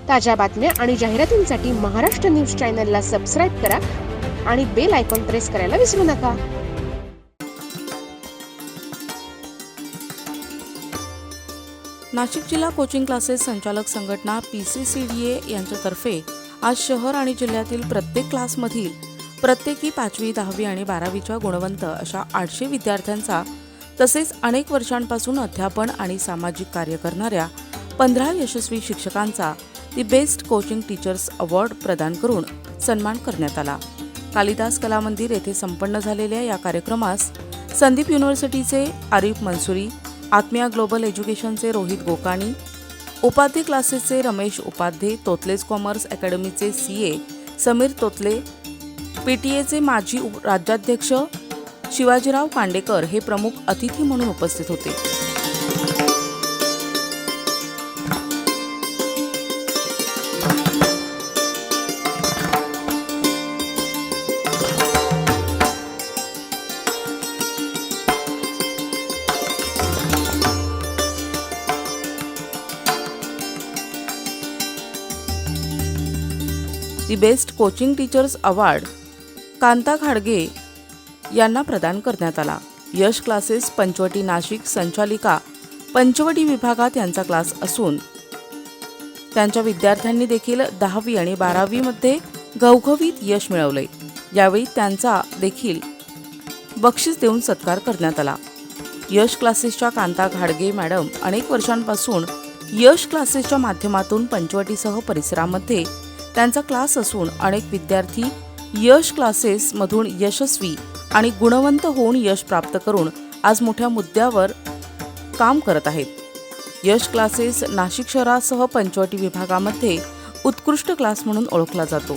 ताज्या बातम्या आणि जाहिरातींसाठी महाराष्ट्र न्यूज चॅनलला सबस्क्राईब करा आणि बेल आयकॉन प्रेस करायला विसरू नका. नाशिक जिल्हा कोचिंग क्लासेस संचालक संघटना PCCDA यांच्यातर्फे आज शहर आणि जिल्ह्यातील प्रत्येक क्लासमधील प्रत्येकी 5वी, 10वी आणि 12वीच्या गुणवंत अशा 800 विद्यार्थ्यांचा तसेच अनेक वर्षांपासून अध्यापन आणि सामाजिक कार्य करणाऱ्या 15 यशस्वी शिक्षकांचा the best coaching teachers award प्रदान करून सन्मान करण्यात आला. कालिदास कला मंदिर येथे संपन्न झालेल्या या कार्यक्रमास संदीप युनिव्हर्सिटीचे आरिफ मंसुरी, आत्मिया ग्लोबल एज्युकेशनचे रोहित गोकाणी, उपाध्ये क्लासेसचे रमेश उपाध्ये, तोतलेज कॉमर्स अकॅडमीचे CA समीर तोतले, PTAचे माजी राज्याध्यक्ष शिवाजीराव कांडेकर हे प्रमुख अतिथी म्हणून उपस्थित होते. The best coaching teachers award Kanta Khadge यांना प्रदान करण्यात आला. यश क्लासेस पंचवटी नाशिक संचालिका पंचवटी विभागात यांचा क्लास असून त्यांच्या विद्यार्थ्यांनी देखील 10वी आणि 12वी मध्ये घवघवीत यश मिळवले. यावेळी त्यांचा देखील बक्षीस देऊन सत्कार करण्यात आला. यश क्लासेसच्या कांता खाडगे मॅडम अनेक वर्षांपासून यश क्लासेसच्या माध्यमातून पंचवटीसह परिसरामध्ये त्यांचा क्लास असून अनेक विद्यार्थी यश क्लासेसमधून यशस्वी आणि गुणवंत होऊन यश प्राप्त करून आज मोठ्या मुद्द्यावर काम करत आहेत. यश क्लासेस नाशिक शहरासह पंचवटी विभागामध्ये उत्कृष्ट क्लास म्हणून ओळखला जातो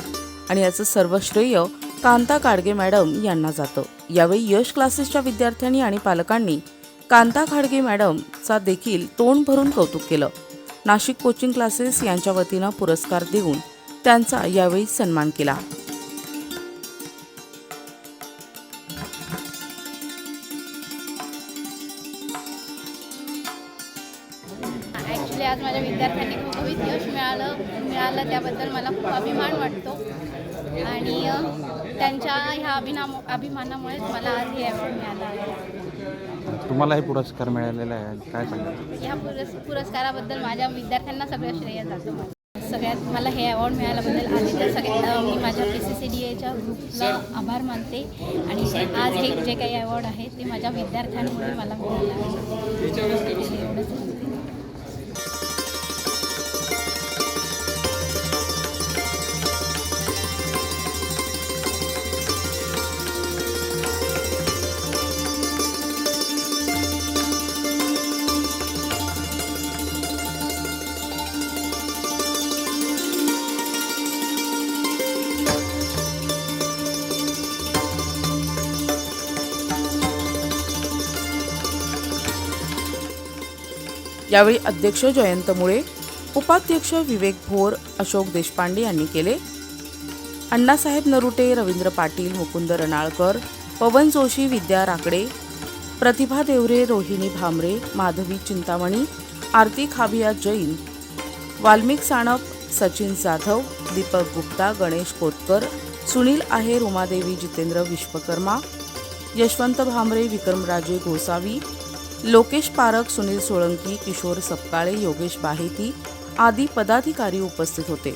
आणि याचं सर्व श्रेय कांता खाडगे मॅडम यांना जातं. यावेळी यश क्लासेसच्या विद्यार्थ्यांनी आणि पालकांनी कांता खाडगे मॅडमचा देखील तोंड भरून कौतुक केलं. नाशिक कोचिंग क्लासेस यांच्या वतीनं पुरस्कार देऊन त्यांचा यावेळी सन्मान केला. ॲक्च्युली आज माझ्या विद्यार्थ्यांनी घवघवीत यश मिळालं त्याबद्दल मला खूप अभिमान वाटतो आणि त्यांच्या ह्या अभिमानामुळेच मला आज हे अवॉर्ड मिळालं आहे. तुम्हाला हे पुरस्कार मिळालेला आहे, काय सांगाल? ह्या पुरस्काराबद्दल माझ्या विद्यार्थ्यांना सगळं श्रेय जातं. सगळ्यात मला हे अवॉर्ड मिळाल्याबद्दल आधी तर मी माझ्या PCCDAच्या ग्रुपला आभार मानते आणि आज हे जे काही अवॉर्ड आहे ते माझ्या विद्यार्थ्यांमुळे मला मिळालं आहे. एवढंच म्हणते. यावेळी अध्यक्ष जयंत मुळे, उपाध्यक्ष विवेक भोर, अशोक देशपांडे यांनी केले. अण्णासाहेब नरुटे, रवींद्र पाटील, मुकुंद रनाळकर, पवन जोशी, विद्या राकडे, प्रतिभा देवरे, रोहिणी भामरे, माधवी चिंतामणी, आरती खाबिया जैन, वाल्मिक साणप, सचिन जाधव, दीपक गुप्ता, गणेश कोतकर, सुनील आहेर, उमादेवी जितेंद्र विश्वकर्मा, यशवंत भामरे, विक्रमराजे गोसावी, लोकेश पारख, सुनील सोळंकी, किशोर सपकाळे, योगेश बाहेती आदी पदाधिकारी उपस्थित होते.